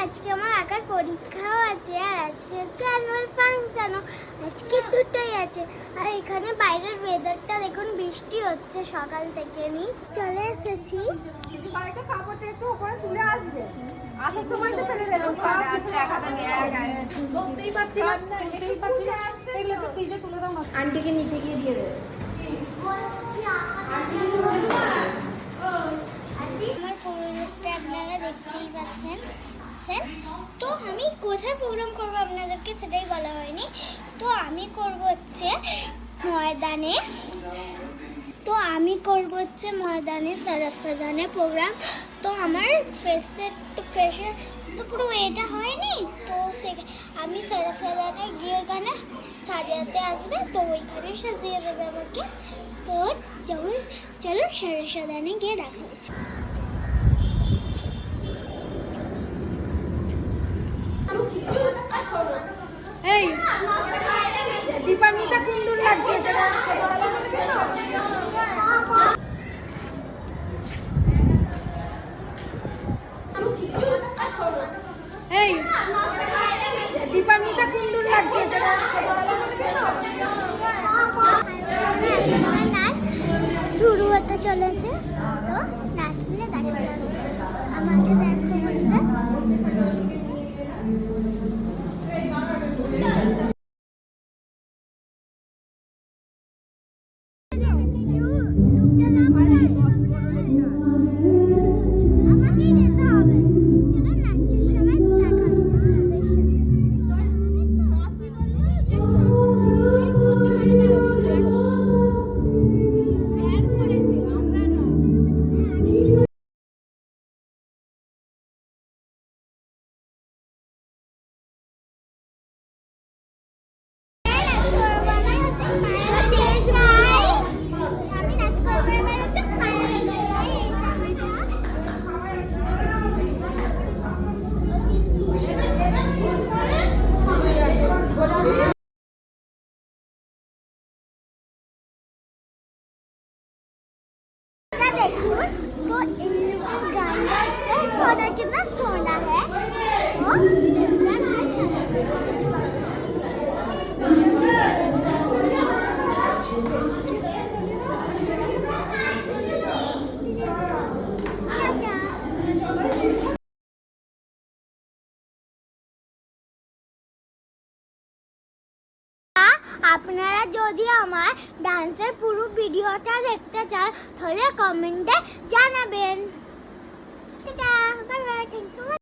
আজকে আমার আঁকার পরীক্ষাও আছে, আর আজকে হচ্ছে অ্যানুয়াল ফাংশন, আজকে দুটোই আছে। আর এখানে বাইরের ওয়েদারটা দেখুন, বৃষ্টি হচ্ছে সকাল থেকে। আমি চলে এসেছি। বাড়িতে কাপড়টা একটু উপরে তুলে আসবে, আসার সময় তো ফেলে দেবো। ধরতেই পারছি না, এগুলো তো ফ্রিজে তুলে দাও না, আন্টিকে নিচে গিয়ে দিয়ে দেবে। আমার প্রোগ্রামটা আপনারা দেখতেই পাচ্ছেন। তো আমি কোথায় প্রোগ্রাম করবো আপনাদেরকে সেটাই বলা হয়নি। তো আমি করব হচ্ছে ময়দানে। সারাসাদানে প্রোগ্রাম। তো আমার ফেসে তো পুরো এটা হয়নি, তো আমি সারাসাদানে গিয়ে ওখানে সাজাতে আসবে, তো ওইখানে সাজিয়ে দেবে আমাকে। তো চলো সারাসাদানে গিয়ে দেখা হচ্ছে। এই দীপান্বিতা কুন্ডুর লাগছে এটা। এই দীপান্বিতা কুন্ডুর লাগছে এটা। নাচ শুরু হতে চলেছে, তো নাচলে দেখা যাবে। আমাকে দেখতে देखूं तो इन गाना से सोना कितना सोना है। আপনারা যদি আমার ডান্সের পুরো ভিডিওটা দেখতে চান তাহলে কমেন্টে জানাবেন। Tata, bye bye, thanks.